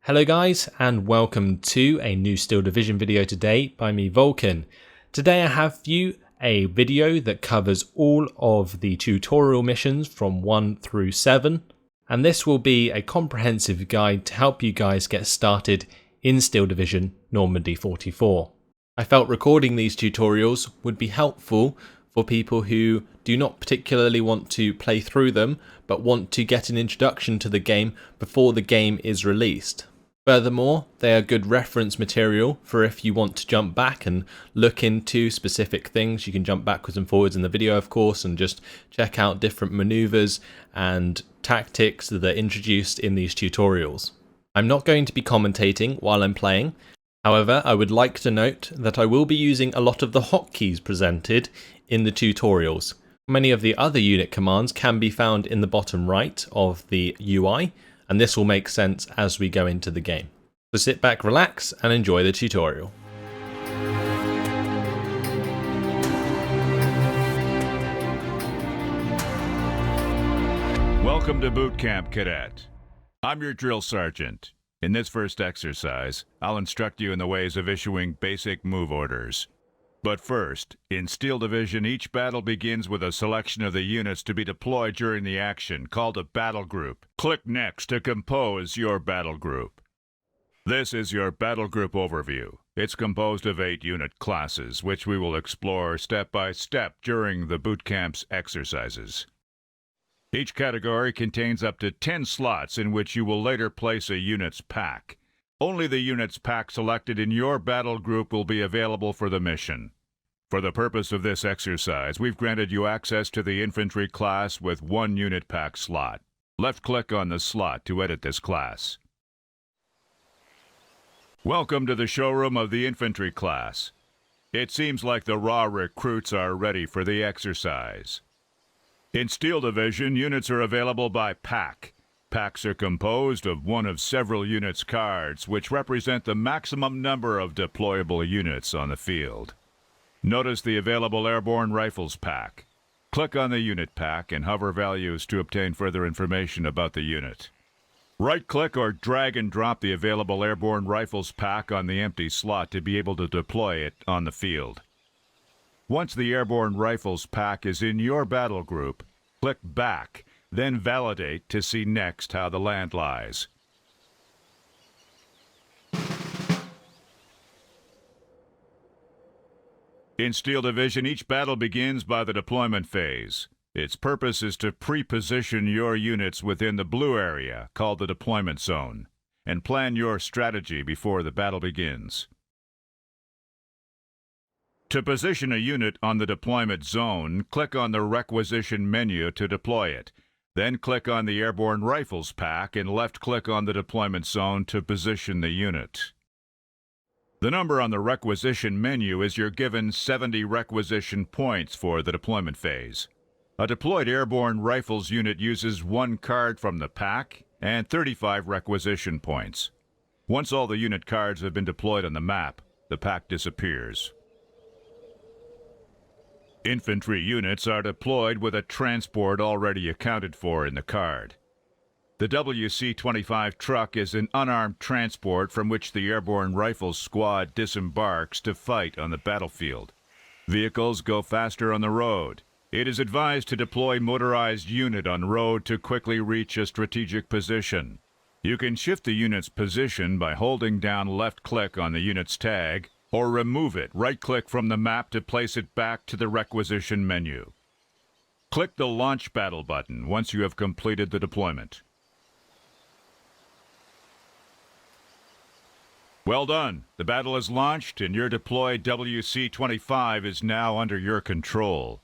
Hello guys, and welcome to a new Steel Division video today by me, Vulcan. Today I have for you a video that covers all of the tutorial missions from 1 through 7, and this will be a comprehensive guide to help you guys get started in Steel Division Normandy 44. I felt recording these tutorials would be helpful for people who do not particularly want to play through them, but want to get an introduction to the game before the game is released. Furthermore, they are good reference material for if you want to jump back and look into specific things. You can jump backwards and forwards in the video, of course, and just check out different maneuvers and tactics that are introduced in these tutorials. I'm not going to be commentating while I'm playing. However, I would like to note that I will be using a lot of the hotkeys presented in the tutorials. Many of the other unit commands can be found in the bottom right of the UI, and this will make sense as we go into the game. So sit back, relax, and enjoy the tutorial. Welcome to Boot Camp, Cadet. I'm your drill sergeant. In this first exercise, I'll instruct you in the ways of issuing basic move orders. But first, in Steel Division, each battle begins with a selection of the units to be deployed during the action, called a battle group. Click Next to compose your battle group. This is your battle group overview. It's composed of 8 unit classes, which we will explore step by step during the boot camp's exercises. Each category contains up to 10 slots in which you will later place a unit's pack. Only the unit's pack selected in your battle group will be available for the mission. For the purpose of this exercise, we've granted you access to the Infantry class with 1 unit pack slot. Left-click on the slot to edit this class. Welcome to the showroom of the Infantry class. It seems like the raw recruits are ready for the exercise. In Steel Division, units are available by pack. Packs are composed of one of several units' cards, which represent the maximum number of deployable units on the field. Notice the available airborne rifles pack. Click on the unit pack and hover values to obtain further information about the unit. Right-click or drag and drop the available airborne rifles pack on the empty slot to be able to deploy it on the field. Once the airborne rifles pack is in your battle group, click Back, then Validate to see next how the land lies. In Steel Division, each battle begins by the deployment phase. Its purpose is to pre-position your units within the blue area, called the deployment zone, and plan your strategy before the battle begins. To position a unit on the deployment zone, click on the Requisition menu to deploy it. Then click on the Airborne Rifles pack and left-click on the deployment zone to position the unit. The number on the Requisition menu is your given 70 requisition points for the deployment phase. A deployed Airborne Rifles unit uses 1 card from the pack and 35 requisition points. Once all the unit cards have been deployed on the map, the pack disappears. Infantry units are deployed with a transport already accounted for in the card. The WC-25 truck is an unarmed transport from which the Airborne Rifles squad disembarks to fight on the battlefield. Vehicles go faster on the road. It is advised to deploy motorized unit on road to quickly reach a strategic position. You can shift the unit's position by holding down left-click on the unit's tag, or remove it, right-click from the map to place it back to the Requisition menu. Click the Launch Battle button once you have completed the deployment. Well done! The battle is launched and your deployed WC-25 is now under your control.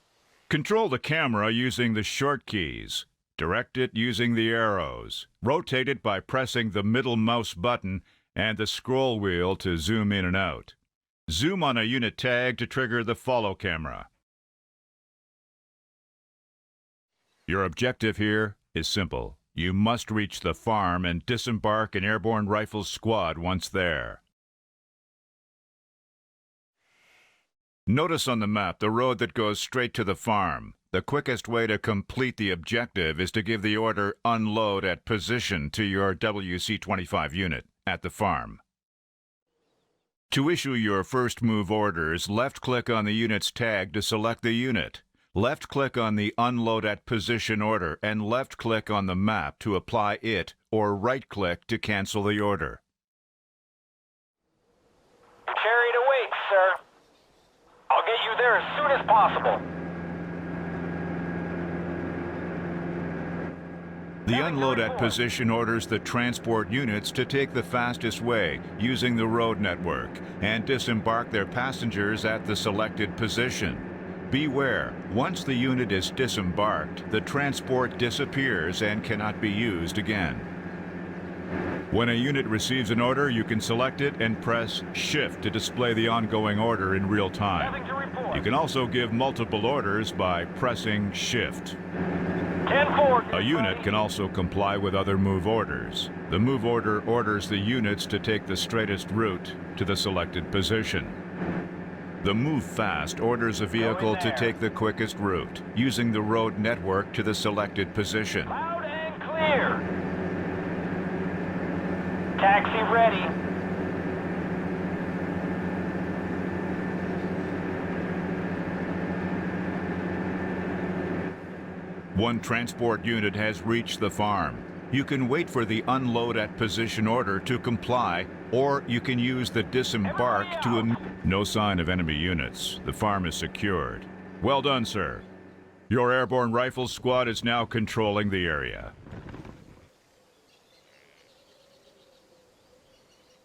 Control the camera using the short keys. Direct it using the arrows. Rotate it by pressing the middle mouse button and the scroll wheel to zoom in and out. Zoom on a unit tag to trigger the follow camera. Your objective here is simple. You must reach the farm and disembark an Airborne Rifles squad once there. Notice on the map the road that goes straight to the farm. The quickest way to complete the objective is to give the order unload at position to your WC-25 unit. at the farm. To issue your first move orders, left-click on the unit's tag to select the unit. Left-click on the Unload at Position order and left-click on the map to apply it, or right-click to cancel the order. Cherry to wait, sir. I'll get you there as soon as possible. The Unload at Position orders the transport units to take the fastest way using the road network and disembark their passengers at the selected position. Beware, once the unit is disembarked, the transport disappears and cannot be used again. When a unit receives an order, you can select it and press Shift to display the ongoing order in real time. You can also give multiple orders by pressing Shift. 10-4. A unit can also comply with other move orders. The move order orders the units to take the straightest route to the selected position. The Move Fast orders a vehicle to take the quickest route, using the road network to the selected position. Loud and clear. Taxi ready. One transport unit has reached the farm. You can wait for the Unload at Position order to comply, or you can use the Disembark to... No sign of enemy units. The farm is secured. Well done, sir. Your airborne rifle squad is now controlling the area.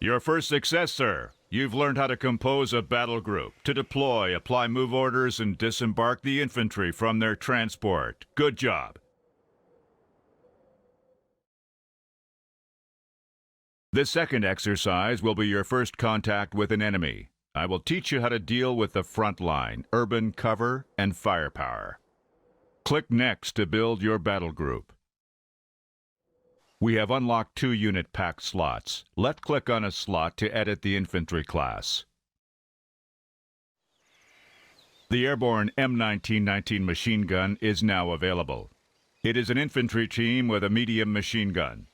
Your first success, sir. You've learned how to compose a battle group, to deploy, apply move orders, and disembark the infantry from their transport. Good job. This second exercise will be your first contact with an enemy. I will teach you how to deal with the front line, urban cover, and firepower. Click Next to build your battle group. We have unlocked 2 unit pack slots. Left-click on a slot to edit the infantry class. The airborne M1919 machine gun is now available. It is an infantry team with a medium machine gun.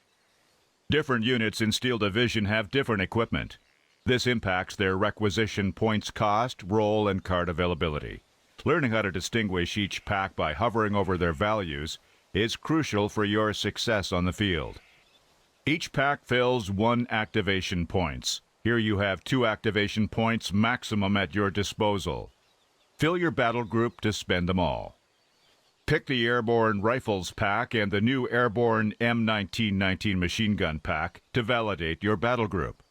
Different units in Steel Division have different equipment. This impacts their requisition points cost, role, and card availability. Learning how to distinguish each pack by hovering over their values is crucial for your success on the field. Each pack fills 1 activation points. Here you have 2 activation points maximum at your disposal. Fill your battle group to spend them all. Pick the Airborne Rifles pack and the new Airborne M1919 machine gun pack to validate your battle group.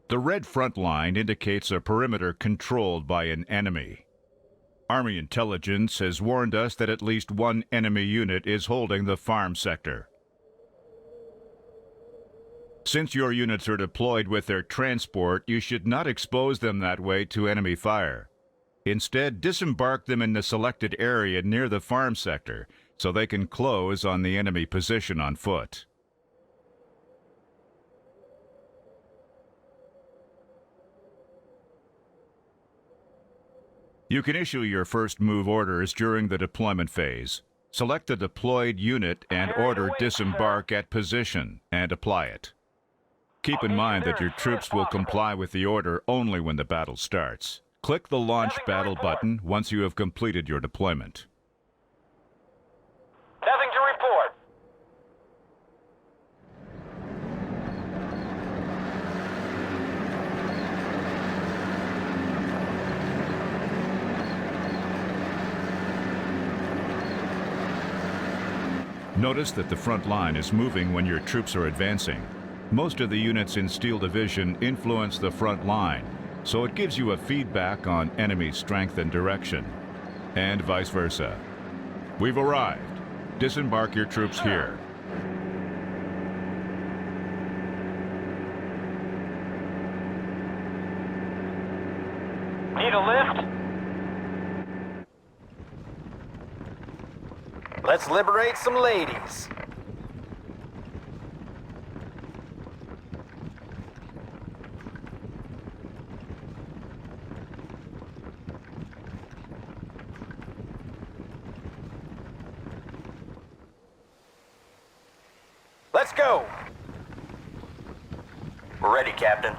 The red front line indicates a perimeter controlled by an enemy. Army intelligence has warned us that at least 1 enemy unit is holding the farm sector. Since your units are deployed with their transport, you should not expose them that way to enemy fire. Instead, disembark them in the selected area near the farm sector so they can close on the enemy position on foot. You can issue your first move orders during the deployment phase. Select the deployed unit and order Disembark at Position and apply it. Keep in mind that your troops will comply with the order only when the battle starts. Click the Launch Battle button once you have completed your deployment. Nothing to report. Notice that the front line is moving when your troops are advancing. Most of the units in Steel Division influence the front line, so it gives you a feedback on enemy strength and direction, and vice versa. We've arrived. Disembark your troops here. Need a lift? Let's liberate some ladies. Let's go! We're ready, Captain.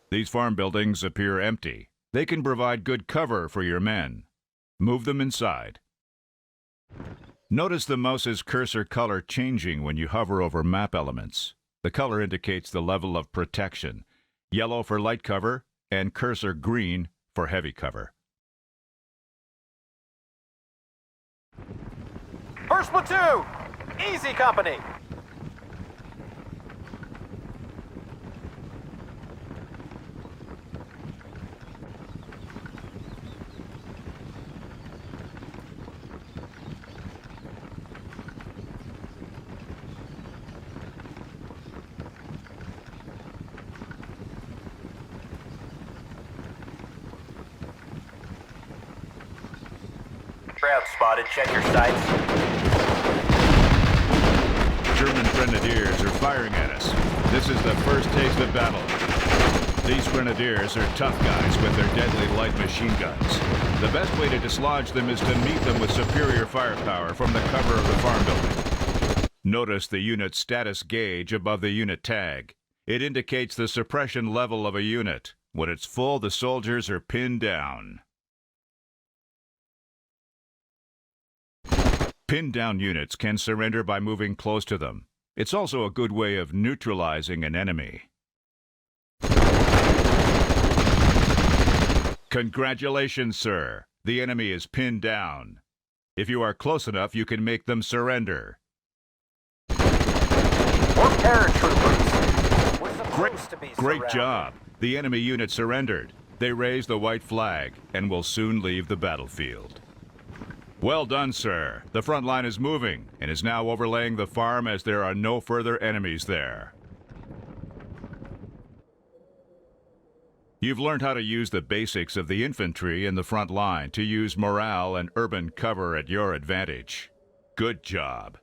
These farm buildings appear empty. They can provide good cover for your men. Move them inside. Notice the mouse's cursor color changing when you hover over map elements. The color indicates the level of protection. Yellow for light cover and cursor green for heavy cover. First platoon! Easy, company! Route spotted. Check your sights. German grenadiers are firing at us. This is the first taste of battle. These grenadiers are tough guys with their deadly light machine guns. The best way to dislodge them is to meet them with superior firepower from the cover of the farm building. Notice the unit's status gauge above the unit tag. It indicates the suppression level of a unit. When it's full, the soldiers are pinned down. Pinned down units can surrender by moving close to them. It's also a good way of neutralizing an enemy. Congratulations, sir. The enemy is pinned down. If you are close enough, you can make them surrender. We're paratroopers. We're supposed to be Great surrounded. job. The enemy unit surrendered. They raised the white flag and will soon leave the battlefield. Well done, sir. The front line is moving and is now overlaying the farm as there are no further enemies there. You've learned how to use the basics of the infantry in the front line to use morale and urban cover at your advantage. Good job.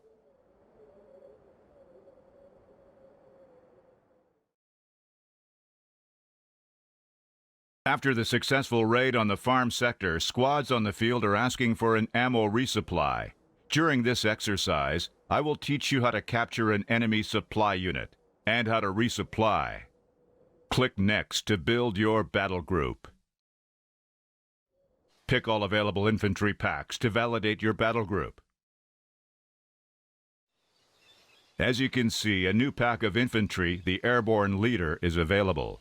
After the successful raid on the farm sector, squads on the field are asking for an ammo resupply. During this exercise, I will teach you how to capture an enemy supply unit and how to resupply. Click Next to build your battle group. Pick all available infantry packs to validate your battle group. As you can see, a new pack of infantry, the Airborne Leader, is available.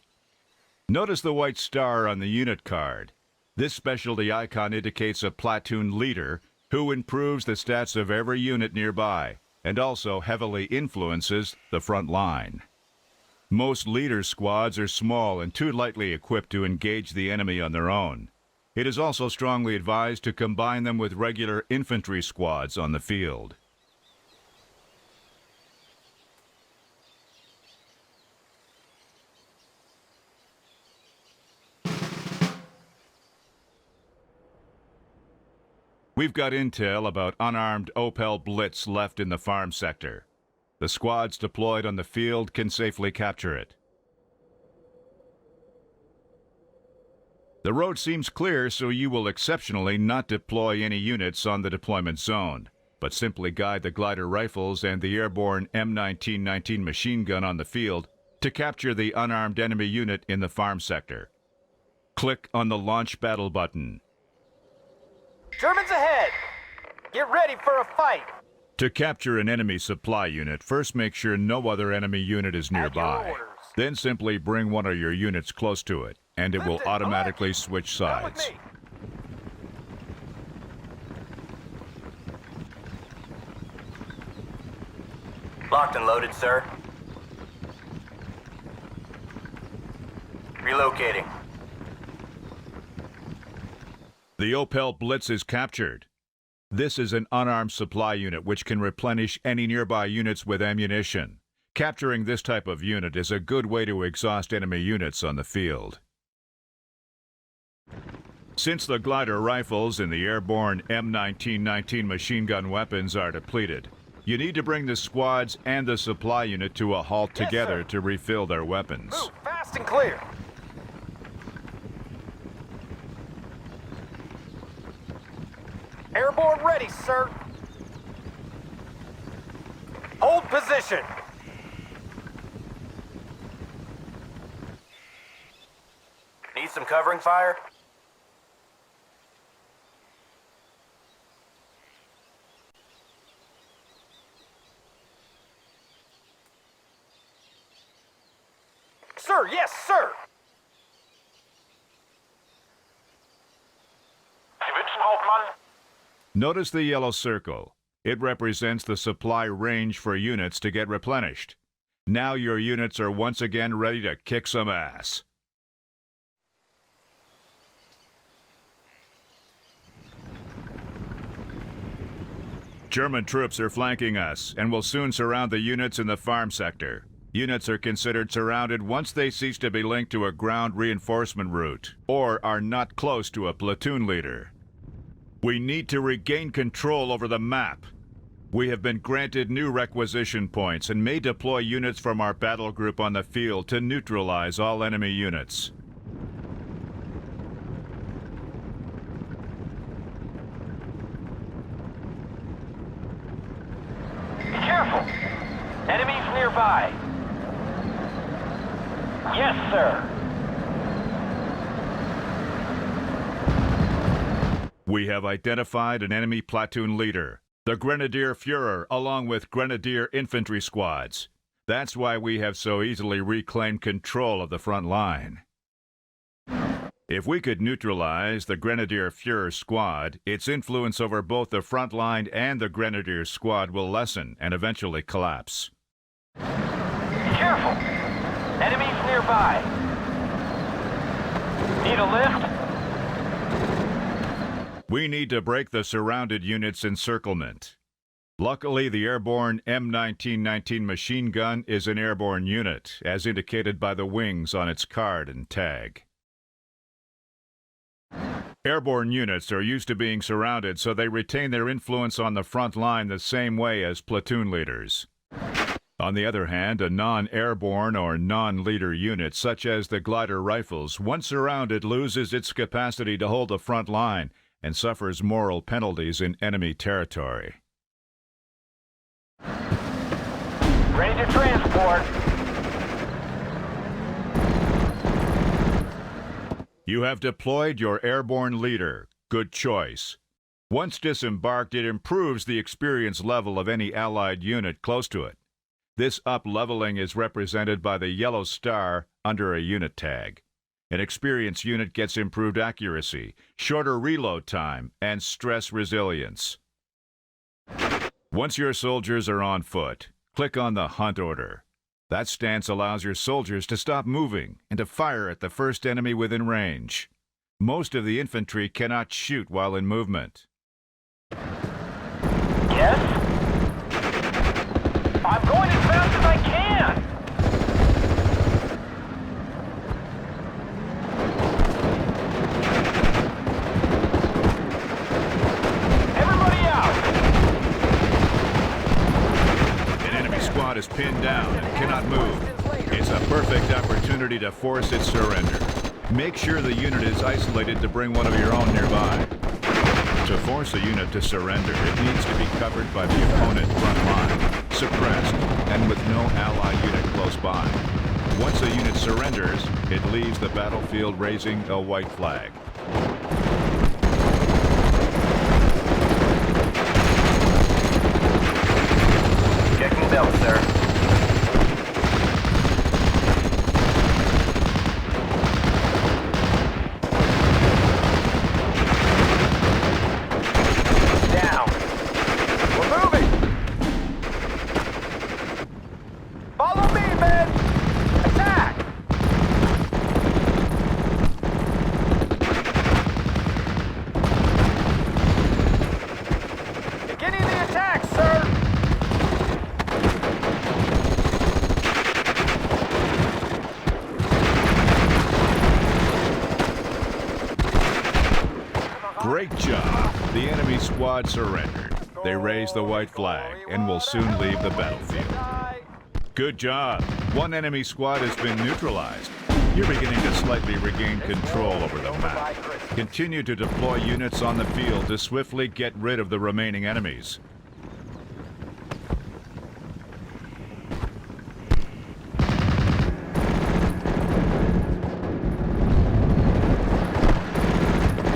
Notice the white star on the unit card. This specialty icon indicates a platoon leader who improves the stats of every unit nearby and also heavily influences the front line. Most leader squads are small and too lightly equipped to engage the enemy on their own. It is also strongly advised to combine them with regular infantry squads on the field. We've got intel about unarmed Opel Blitz left in the farm sector. The squads deployed on the field can safely capture it. The road seems clear, so you will exceptionally not deploy any units on the deployment zone, but simply guide the glider rifles and the airborne M1919 machine gun on the field to capture the unarmed enemy unit in the farm sector. Click on the Launch Battle button. Germans ahead! Get ready for a fight! To capture an enemy supply unit, first make sure no other enemy unit is nearby. orders. Then simply bring one of your units close to it, and it will automatically switch Come with sides. me. Locked and loaded, sir. Relocating. The Opel Blitz is captured. This is an unarmed supply unit which can replenish any nearby units with ammunition. Capturing this type of unit is a good way to exhaust enemy units on the field. Since the glider rifles and the airborne M1919 machine gun weapons are depleted, you need to bring the squads and the supply unit to a halt Yes, together sir. to refill their weapons. Move fast and clear. Transport ready, sir. Hold position. Need some covering fire? Sir, yes, sir. Notice the yellow circle. It represents the supply range for units to get replenished. Now your units are once again ready to kick some ass. German troops are flanking us and will soon surround the units in the farm sector. Units are considered surrounded once they cease to be linked to a ground reinforcement route or are not close to a platoon leader. We need to regain control over the map. We have been granted new requisition points and may deploy units from our battle group on the field to neutralize all enemy units. Be careful. Enemies nearby. Yes, sir. We have identified an enemy platoon leader, the Grenadier Führer, along with Grenadier infantry squads. That's why we have so easily reclaimed control of the front line. If we could neutralize the Grenadier Führer squad, its influence over both the front line and the Grenadier squad will lessen and eventually collapse. Be careful. Enemies nearby. Need a lift? We need to break the surrounded units' encirclement. Luckily, the airborne M1919 machine gun is an airborne unit, as indicated by the wings on its card and tag. Airborne units are used to being surrounded, so they retain their influence on the front line the same way as platoon leaders. On the other hand, a non-airborne or non-leader unit, such as the glider rifles, once surrounded loses its capacity to hold the front line and suffers moral penalties in enemy territory. Ready to transport. You have deployed your airborne leader. Good choice. Once disembarked, it improves the experience level of any allied unit close to it. This up-leveling is represented by the yellow star under a unit tag. An experienced unit gets improved accuracy, shorter reload time, and stress resilience. Once your soldiers are on foot, click on the Hunt order. That stance allows your soldiers to stop moving and to fire at the first enemy within range. Most of the infantry cannot shoot while in movement. Yes? I'm going as fast as I can! Everybody out! An enemy squad is pinned down and cannot move. It's a perfect opportunity to force its surrender. Make sure the unit is isolated to bring one of your own nearby. To force a unit to surrender, it needs to be covered by the opponent front line, suppressed, and with no ally unit close by. Once a unit surrenders, it leaves the battlefield raising a white flag. Checking belt, sir. Down. We're moving. Follow me, men. Attack. Beginning the attack, sir. Great job! The enemy squad surrendered. They raised the white flag and will soon leave the battlefield. Good job! One enemy squad has been neutralized. You're beginning to slightly regain control over the map. Continue to deploy units on the field to swiftly get rid of the remaining enemies.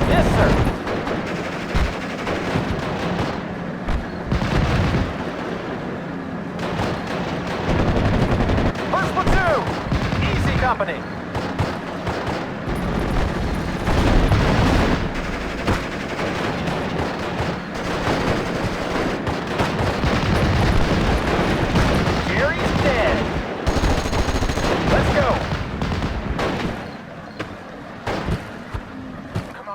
Yes, sir. First platoon! Easy company! Jerry's dead. Let's go.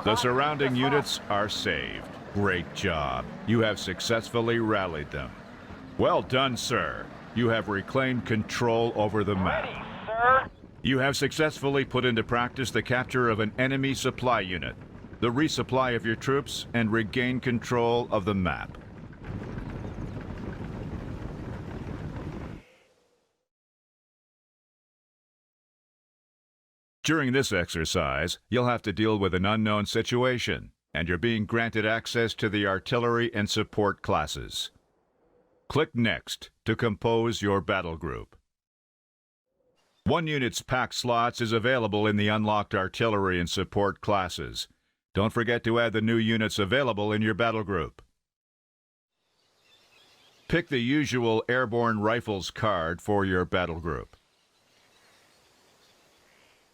The surrounding units are saved. Great job. You have successfully rallied them. Well done, sir. You have reclaimed control over the map. Ready, sir. You have successfully put into practice the capture of an enemy supply unit, the resupply of your troops, and regain control of the map. During this exercise, you'll have to deal with an unknown situation, and you're being granted access to the artillery and support classes. Click Next to compose your battle group. One unit's pack slots is available in the unlocked artillery and support classes. Don't forget to add the new units available in your battle group. Pick the usual airborne rifles card for your battle group.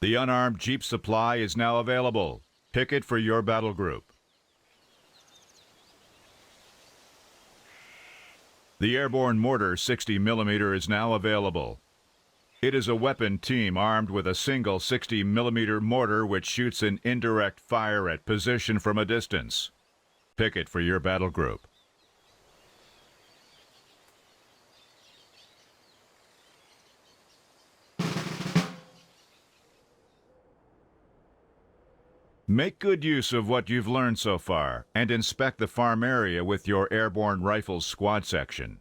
The unarmed Jeep supply is now available. Pick it for your battle group. The airborne mortar 60mm is now available. It is a weapon team armed with a single 60mm mortar which shoots an indirect fire at position from a distance. Pick it for your battle group. Make good use of what you've learned so far and inspect the farm area with your airborne rifles squad section.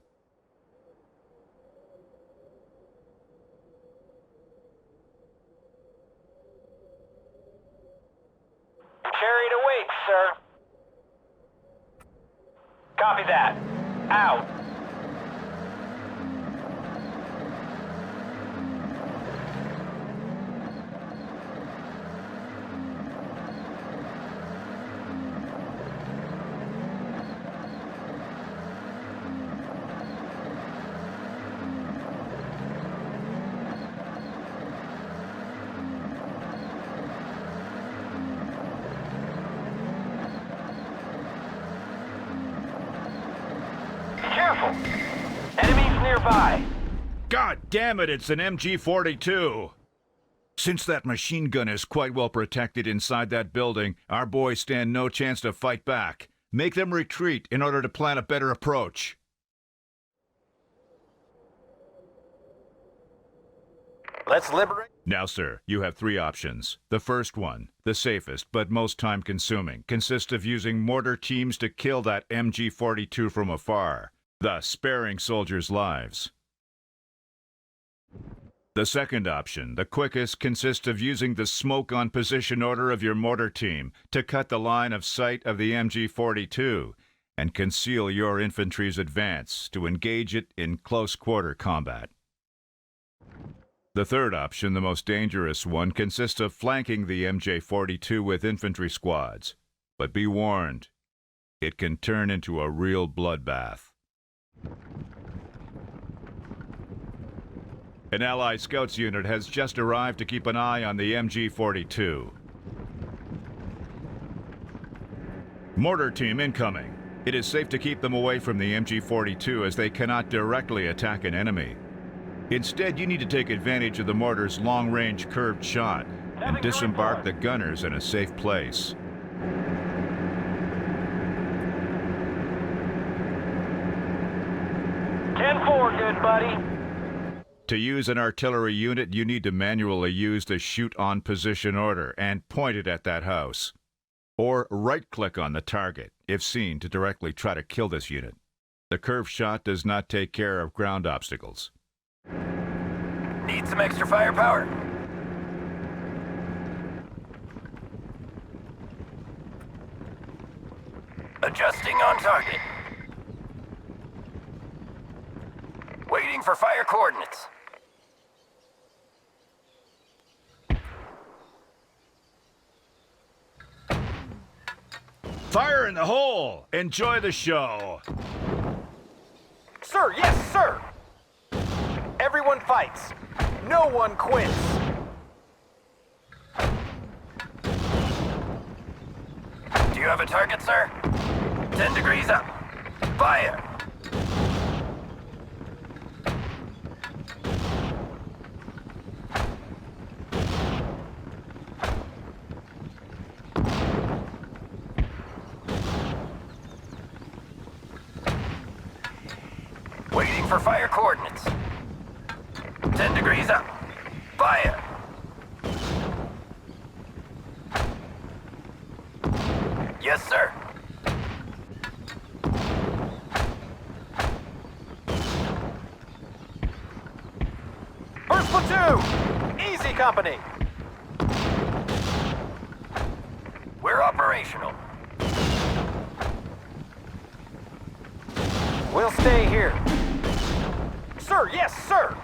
Chariot awaits, sir. Copy that. Out. Careful! Enemies nearby! God damn it, it's an MG-42! Since that machine gun is quite well protected inside that building, our boys stand no chance to fight back. Make them retreat in order to plan a better approach. Let's liberate. Now, sir, you have three options. The first one, the safest but most time-consuming, consists of using mortar teams to kill that MG-42 from afar, thus sparing soldiers' lives. The second option, the quickest, consists of using the smoke on position order of your mortar team to cut the line of sight of the MG-42 and conceal your infantry's advance to engage it in close-quarter combat. The third option, the most dangerous one, consists of flanking the MJ-42 with infantry squads. But be warned, it can turn into a real bloodbath. An Allied Scouts unit has just arrived to keep an eye on the MG-42. Mortar team incoming. It is safe to keep them away from the MG-42 as they cannot directly attack an enemy. Instead, you need to take advantage of the mortar's long-range curved shot and disembark the gunners in a safe place. Ten-4, good buddy. To use an artillery unit, you need to manually use the shoot on position order and point it at that house. Or right-click on the target, if seen, to directly try to kill this unit. The curved shot does not take care of ground obstacles. Need some extra firepower? Adjusting on target. Waiting for fire coordinates. Fire in the hole! Enjoy the show! Sir, yes, sir! Everyone fights. No one quits. Do you have a target, sir? 10 degrees up. Fire! Waiting for fire coordinates. 10 degrees up. Fire! Yes, sir. First platoon! Easy company! We're operational. We'll stay here. Sir, yes, sir!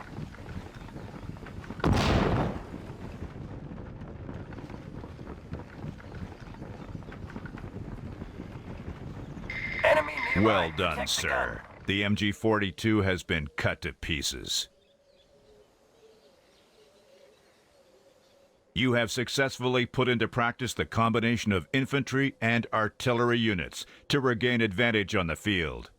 Enemy nearby. Well done, Protect the sir. gun. The MG42 has been cut to pieces. You have successfully put into practice the combination of infantry and artillery units to regain advantage on the field.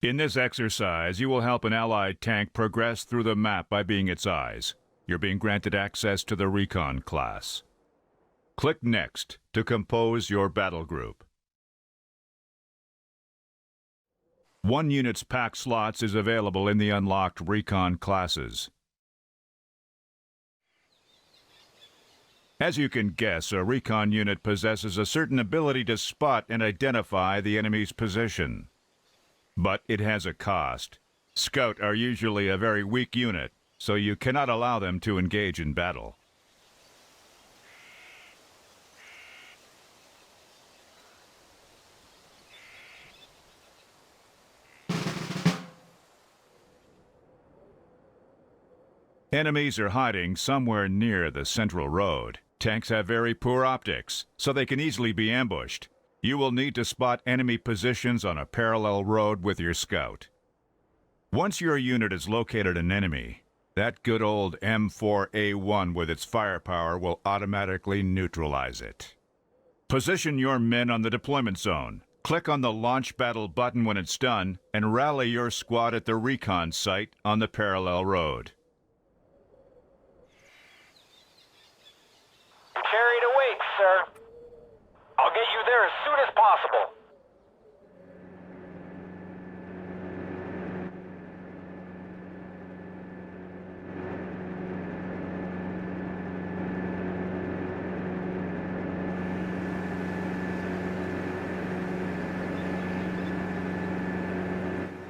In this exercise, you will help an Allied tank progress through the map by being its eyes. You're being granted access to the Recon class. Click Next to compose your battle group. 1 unit's pack slots is available in the unlocked Recon classes. As you can guess, a Recon unit possesses a certain ability to spot and identify the enemy's position. But it has a cost. Scout are usually a very weak unit, so you cannot allow them to engage in battle. Enemies are hiding somewhere near the central road. Tanks have very poor optics, so they can easily be ambushed. You will need to spot enemy positions on a parallel road with your scout. Once your unit has located an enemy, that good old M4A1 with its firepower will automatically neutralize it. Position your men on the deployment zone. Click on the Launch Battle button when it's done, and rally your squad at the Recon site on the parallel road. Carried away, sir. I'll get you there as soon as possible.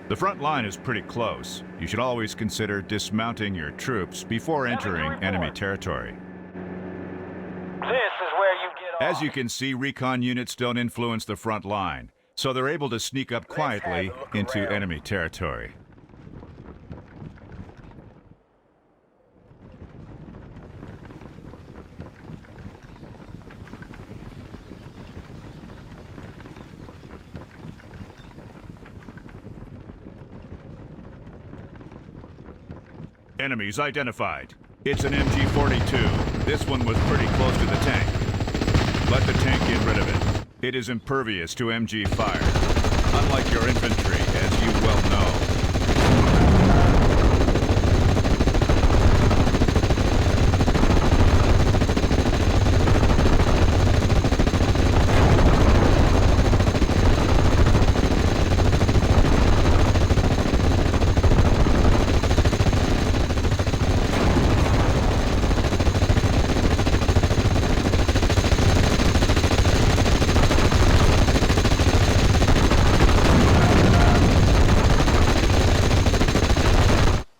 The front line is pretty close. You should always consider dismounting your troops before entering enemy territory. This is where you get off. As you can see, Recon units don't influence the front line, so they're able to sneak up quietly into enemy territory. Enemies identified. It's an MG42. This one was pretty close to the tank. Let the tank get rid of it. It is impervious to MG fire, unlike your infantry, as you well know.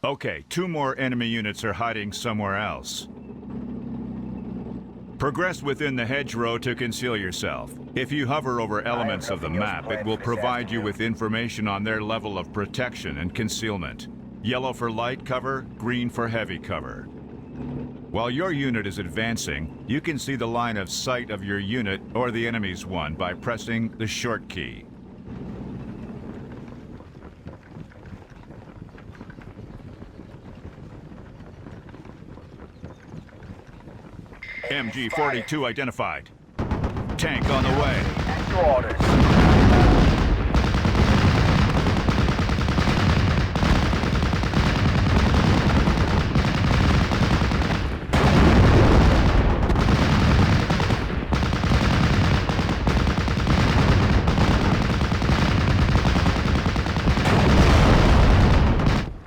Okay, 2 more enemy units are hiding somewhere else. Progress within the hedgerow to conceal yourself. If you hover over elements of the map, it will provide you with information on their level of protection and concealment. Yellow for light cover, green for heavy cover. While your unit is advancing, you can see the line of sight of your unit or the enemy's one by pressing the short key. MG-42 identified. Tank on the way. At your orders.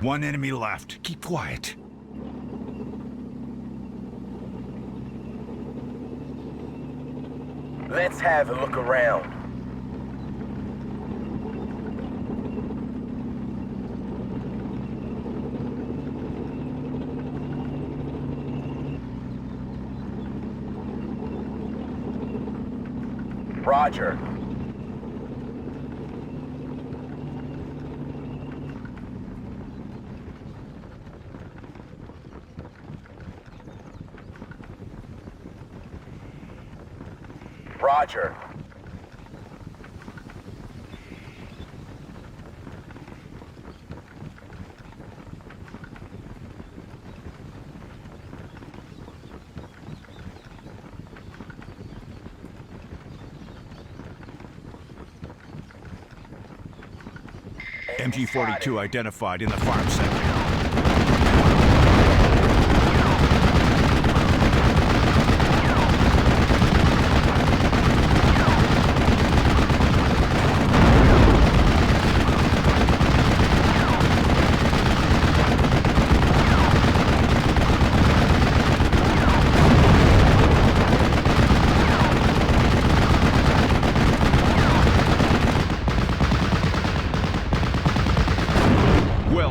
One enemy left. Keep quiet. Let's have a look around. Roger. Roger. MG-42 identified in the farm sector.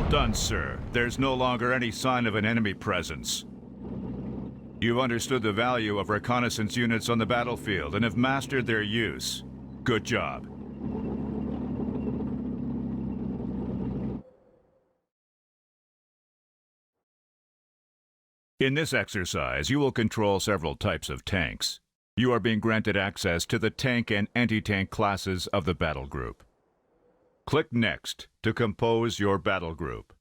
Done, sir. There's no longer any sign of an enemy presence. You've understood the value of reconnaissance units on the battlefield and have mastered their use. Good job. In this exercise, you will control several types of tanks. You are being granted access to the tank and anti-tank classes of the battle group. Click Next to compose your battle group.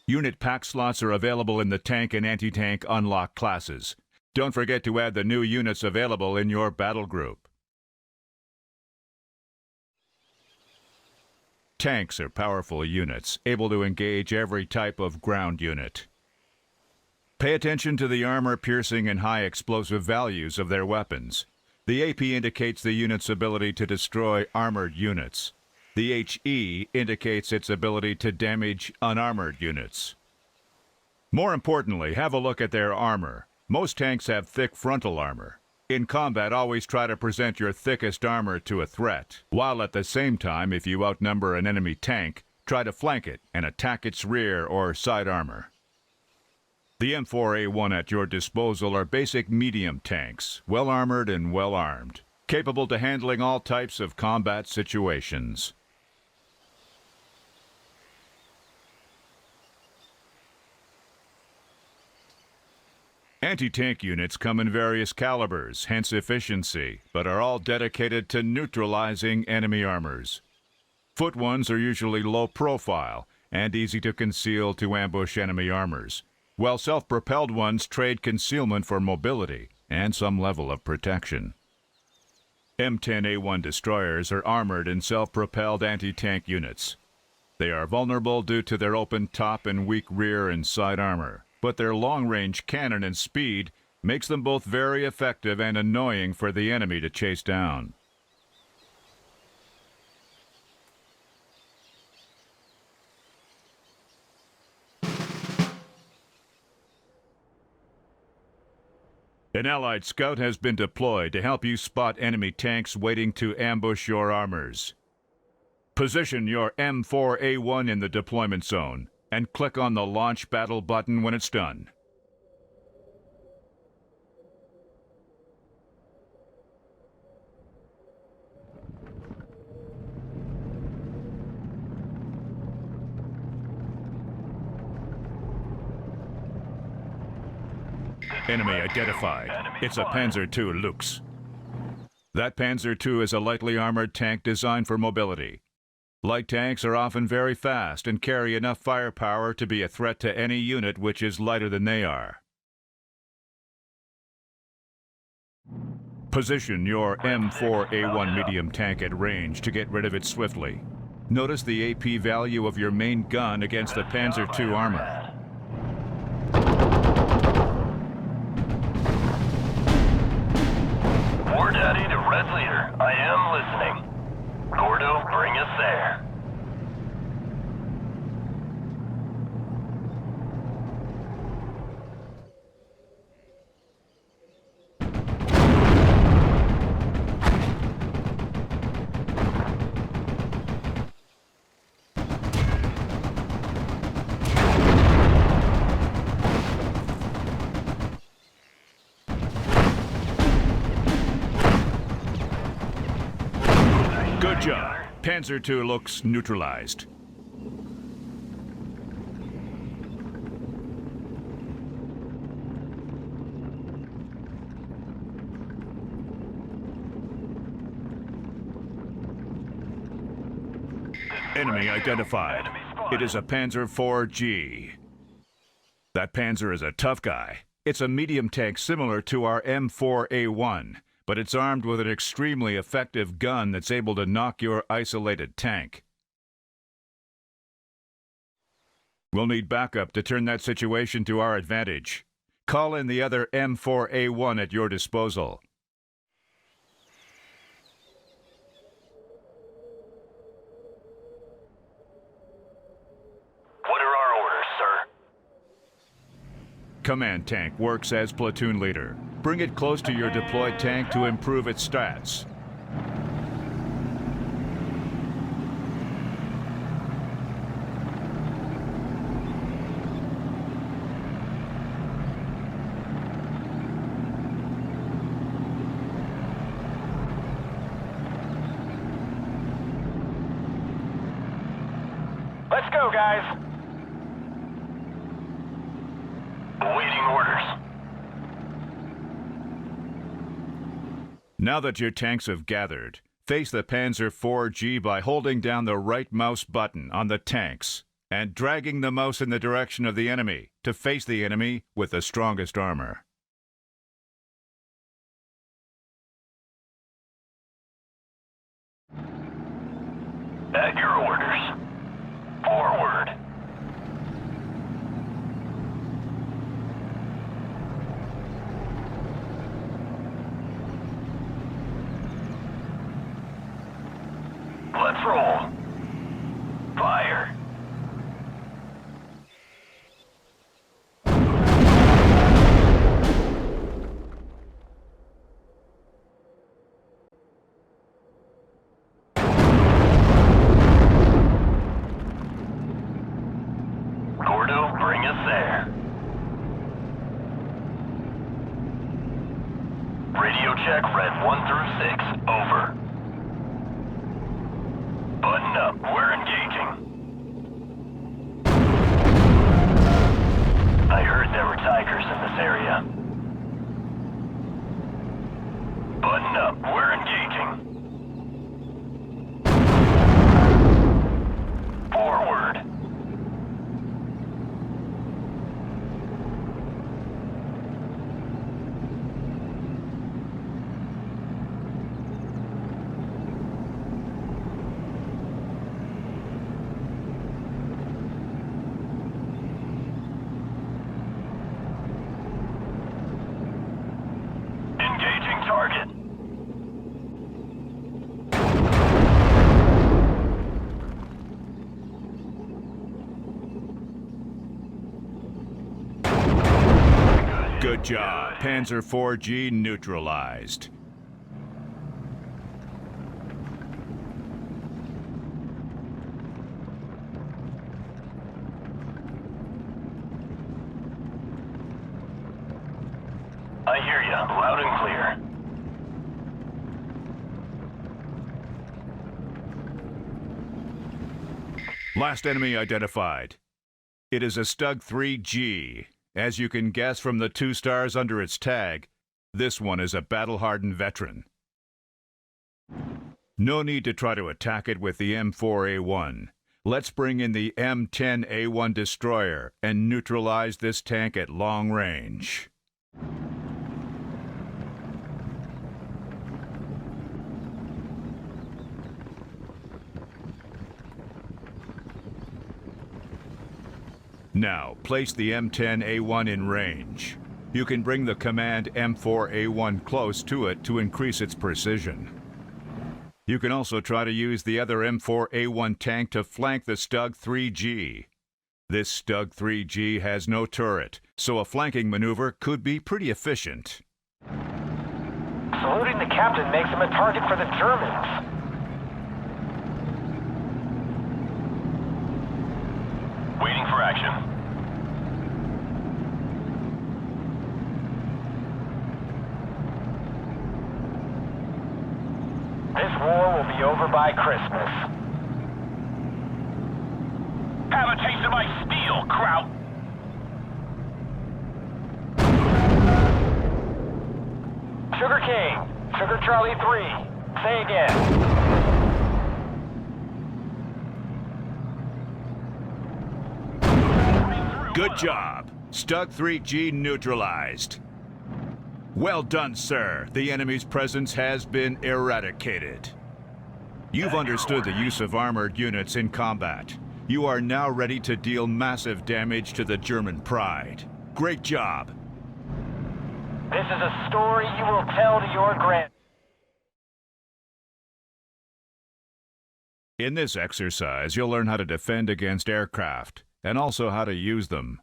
Unit pack slots are available in the tank and anti-tank unlock classes. Don't forget to add the new units available in your battle group. Tanks are powerful units, able to engage every type of ground unit. Pay attention to the armor-piercing and high explosive values of their weapons. The AP indicates the unit's ability to destroy armored units. The HE indicates its ability to damage unarmored units. More importantly, have a look at their armor. Most tanks have thick frontal armor. In combat, always try to present your thickest armor to a threat, while at the same time, if you outnumber an enemy tank, try to flank it and attack its rear or side armor. The M4A1 at your disposal are basic medium tanks, well armored and well armed, capable to handling all types of combat situations. Anti-tank units come in various calibers, hence efficiency, but are all dedicated to neutralizing enemy armors. Foot ones are usually low profile and easy to conceal to ambush enemy armors, while self-propelled ones trade concealment for mobility and some level of protection. M10A1 destroyers are armored and self-propelled anti-tank units. They are vulnerable due to their open top and weak rear and side armor, but their long-range cannon and speed makes them both very effective and annoying for the enemy to chase down. An Allied scout has been deployed to help you spot enemy tanks waiting to ambush your armors. Position your M4A1 in the deployment zone and click on the Launch Battle button when it's done. Enemy identified. It's a Panzer II Lux. That Panzer II is a lightly armored tank designed for mobility. Light tanks are often very fast and carry enough firepower to be a threat to any unit which is lighter than they are. Position your M4A1 medium tank at range to get rid of it swiftly. Notice the AP value of your main gun against the Panzer II armor. War Daddy to Red's leader. I am listening. Gordo, bring us there. Good job. Panzer II looks neutralized. Enemy identified. It is a Panzer IV-G. That Panzer is a tough guy. It's a medium tank similar to our M4A1. But it's armed with an extremely effective gun that's able to knock your isolated tank. We'll need backup to turn that situation to our advantage. Call in the other M4A1 at your disposal. What are our orders, sir? Command tank works as platoon leader. Bring it close to your deployed tank to improve its stats. Let's go, guys. Awaiting orders. Now that your tanks have gathered, face the Panzer IV-G by holding down the right mouse button on the tanks and dragging the mouse in the direction of the enemy to face the enemy with the strongest armor. At your orders. Forward. Let's roll. Fire. Gordo, bring us there. Radio check, Red 1 through 6. Over. Button up. We're engaging. I heard there were Tigers in this area. Button up. We're engaging. Forward. Engaging target. Good job. Panzer IV-G neutralized. I hear ya, loud and clear. Last enemy identified. It is a Stug 3-G. As you can guess from the 2 stars under its tag, this one is a battle-hardened veteran. No need to try to attack it with the M4A1. Let's bring in the M10A1 destroyer and neutralize this tank at long range. Now, place the M10A1 in range. You can bring the command M4A1 close to it to increase its precision. You can also try to use the other M4A1 tank to flank the Stug 3G. This Stug 3G has no turret, so a flanking maneuver could be pretty efficient. Saluting the captain makes him a target for the Germans. Waiting for action. This war will be over by Christmas. Have a taste of my steel, Kraut! Sugar King, Sugar Charlie 3. Say again. Good job. Stug 3G neutralized. Well done, sir. The enemy's presence has been eradicated. You've understood the use of armored units in combat. You are now ready to deal massive damage to the German pride. Great job. This is a story you will tell to your grand... In this exercise, you'll learn how to defend against aircraft, and also how to use them.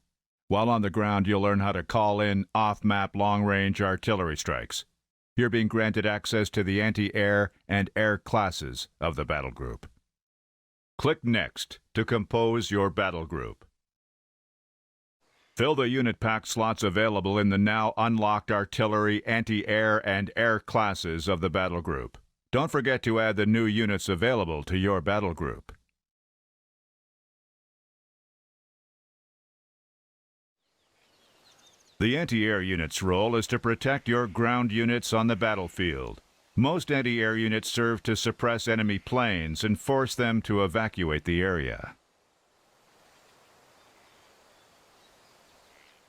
While on the ground, you'll learn how to call in off-map long-range artillery strikes. You're being granted access to the anti-air and air classes of the battle group. Click Next to compose your battle group. Fill the unit pack slots available in the now unlocked artillery, anti-air, and air classes of the battle group. Don't forget to add the new units available to your battle group. The anti-air unit's role is to protect your ground units on the battlefield. Most anti-air units serve to suppress enemy planes and force them to evacuate the area.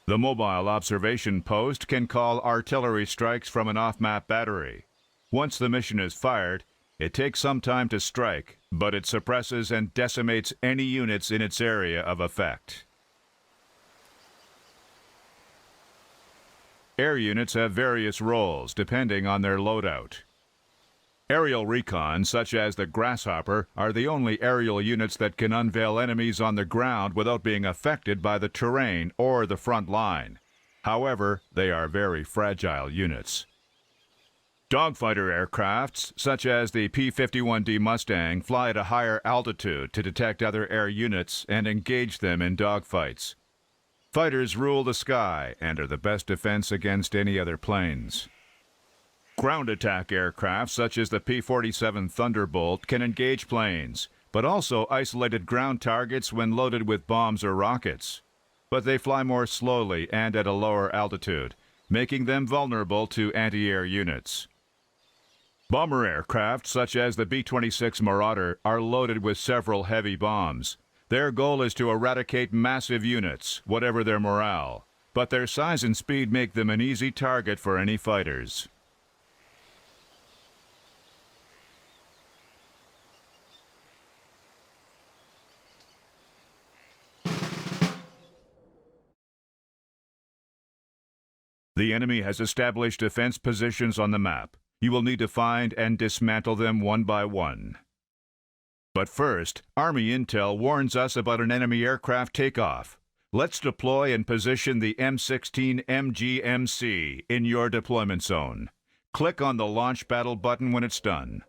The mobile observation post can call artillery strikes from an off-map battery. Once the mission is fired, it takes some time to strike, but it suppresses and decimates any units in its area of effect. Air units have various roles depending on their loadout. Aerial recon, such as the Grasshopper, are the only aerial units that can unveil enemies on the ground without being affected by the terrain or the front line. However, they are very fragile units. Dogfighter aircrafts, such as the P-51D Mustang, fly at a higher altitude to detect other air units and engage them in dogfights. Fighters rule the sky and are the best defense against any other planes. Ground attack aircraft, such as the P-47 Thunderbolt, can engage planes, but also isolated ground targets when loaded with bombs or rockets. But they fly more slowly and at a lower altitude, making them vulnerable to anti-air units. Bomber aircraft, such as the B-26 Marauder, are loaded with several heavy bombs. Their goal is to eradicate massive units, whatever their morale, but their size and speed make them an easy target for any fighters. The enemy has established defense positions on the map. You will need to find and dismantle them one by one. But first, Army Intel warns us about an enemy aircraft takeoff. Let's deploy and position the M16 MGMC in your deployment zone. Click on the Launch Battle button when it's done.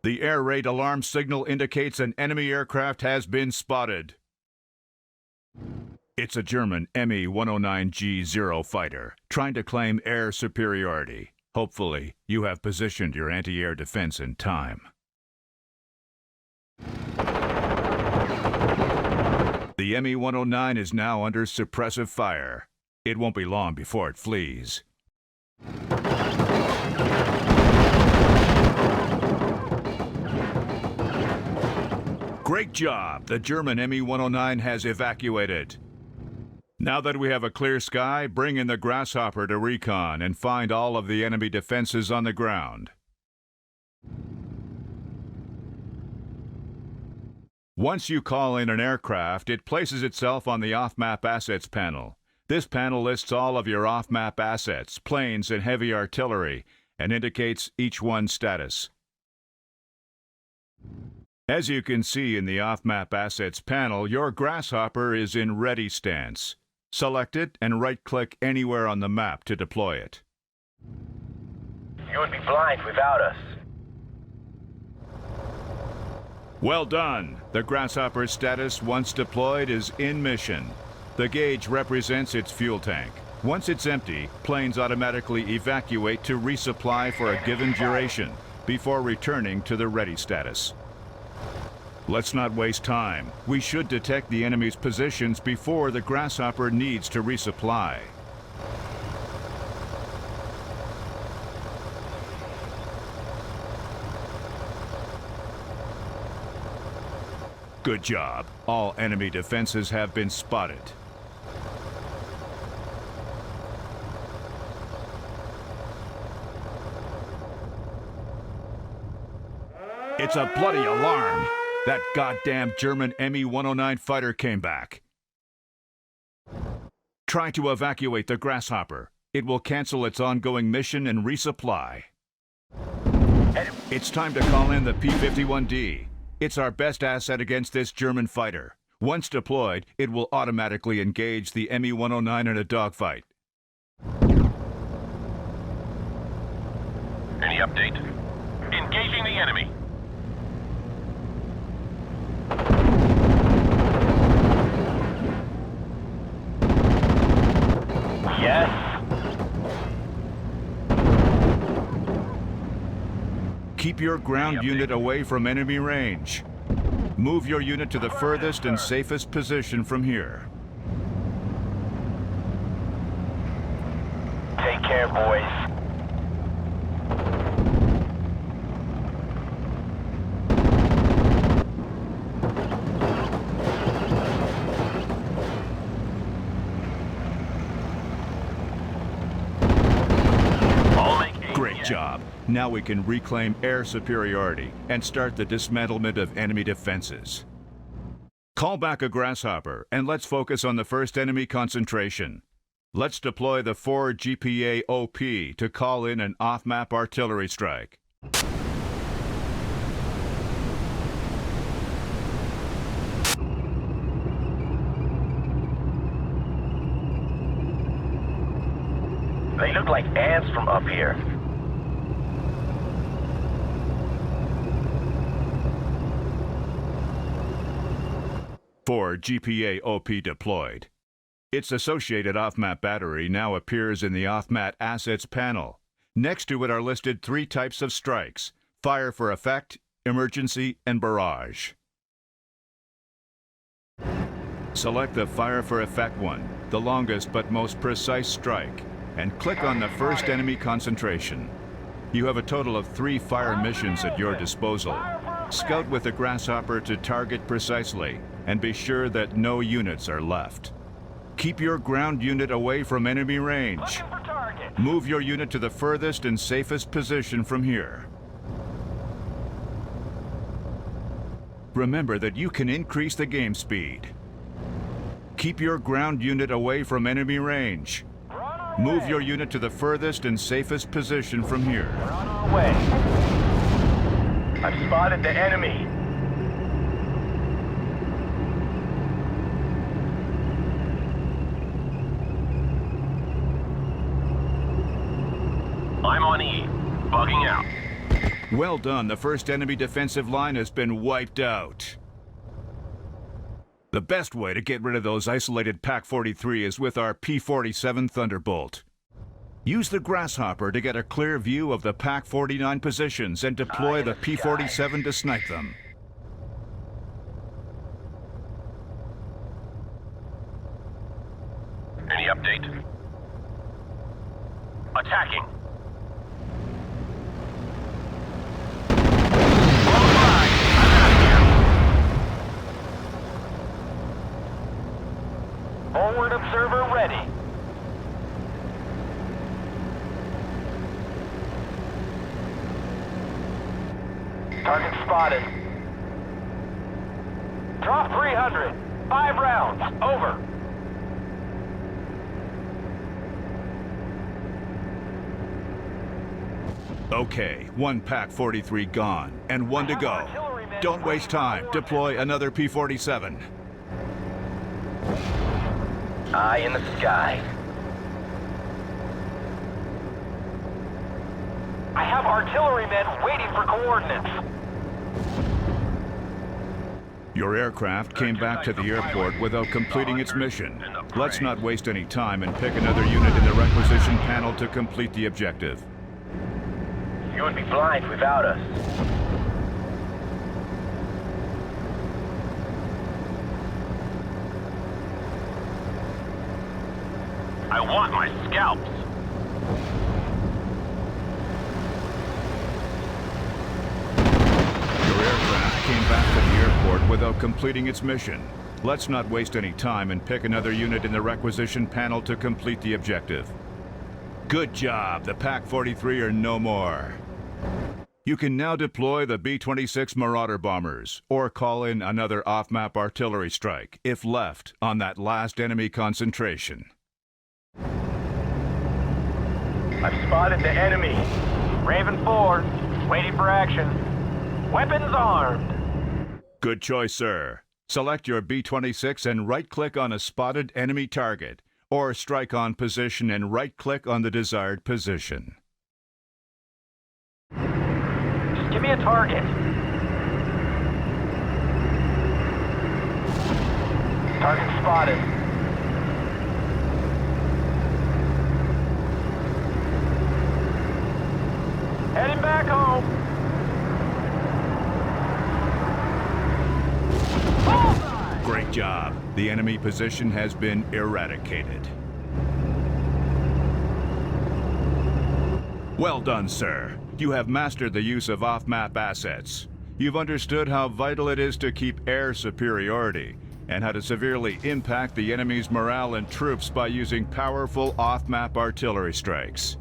The air raid alarm signal indicates an enemy aircraft has been spotted. It's a German Me-109G0 fighter trying to claim air superiority. Hopefully, you have positioned your anti-air defense in time. The Me-109 is now under suppressive fire. It won't be long before it flees. Great job! The German Me-109 has evacuated. Now that we have a clear sky, bring in the Grasshopper to recon and find all of the enemy defenses on the ground. Once you call in an aircraft, it places itself on the Off-Map Assets panel. This panel lists all of your off-map assets, planes, and heavy artillery, and indicates each one's status. As you can see in the Off-Map Assets panel, your Grasshopper is in ready stance. Select it and right-click anywhere on the map to deploy it. You would be blind without us. Well done! The Grasshopper's status, once deployed, is in mission. The gauge represents its fuel tank. Once it's empty, planes automatically evacuate to resupply for a given duration before returning to the ready status. Let's not waste time. We should detect the enemy's positions before the Grasshopper needs to resupply. Good job. All enemy defenses have been spotted. It's a bloody alarm. That goddamn German Me-109 fighter came back. Try to evacuate the Grasshopper. It will cancel its ongoing mission and resupply. It's time to call in the P-51D. It's our best asset against this German fighter. Once deployed, it will automatically engage the Me-109 in a dogfight. Any update? Engaging the enemy. Yes. Keep your ground unit away from enemy range. Move your unit to the furthest and safest position from here. Take care, boys. Great job. Now we can reclaim air superiority and start the dismantlement of enemy defenses. Call back a Grasshopper and let's focus on the first enemy concentration. Let's deploy the 4 GPA OP to call in an off-map artillery strike. They look like ants from up here. For GPA OP deployed. Its associated off-map battery now appears in the off-map assets panel. Next to it are listed 3 types of strikes: fire for effect, emergency, and barrage. Select the fire for effect one, the longest but most precise strike, and click on the first enemy concentration. You have a total of 3 fire missions at your disposal. Scout with the Grasshopper to target precisely, and be sure that no units are left. Keep your ground unit away from enemy range. Move your unit to the furthest and safest position from here. Remember that you can increase the game speed. Keep your ground unit away from enemy range. Move your unit to the furthest and safest position from here. We're on our way. I've spotted the enemy. I'm on E. Bugging out. Well done. The first enemy defensive line has been wiped out. The best way to get rid of those isolated Pak-43 is with our P-47 Thunderbolt. Use the Grasshopper to get a clear view of the Pak-49 positions and deploy the P-47 to snipe them. Any update? Attacking. All right, I'm out of here. Forward observer ready. Target spotted. Drop 300. 5 rounds. Over. Okay, 1 Pak-43 gone, and 1 to go. Don't waste time. Deploy another P-47. Eye in the sky. I have artillerymen waiting for coordinates. Your aircraft came back to the airport without completing its mission. Let's not waste any time and pick another unit in the requisition panel to complete the objective. You would be blind without us. I want my scalps. Your aircraft came back to the airport without completing its mission. Let's not waste any time and pick another unit in the requisition panel to complete the objective. Good job. The Pak-43 are no more. You can now deploy the B-26 Marauder bombers, or call in another off-map artillery strike, if left, on that last enemy concentration. I've spotted the enemy. Raven 4, waiting for action. Weapons armed. Good choice, sir. Select your B-26 and right-click on a spotted enemy target, or strike on position and right-click on the desired position. Just give me a target. Target spotted. Heading back home. Bullseye! Great job. The enemy position has been eradicated. Well done, sir. You have mastered the use of off-map assets. You've understood how vital it is to keep air superiority, and how to severely impact the enemy's morale and troops by using powerful off-map artillery strikes.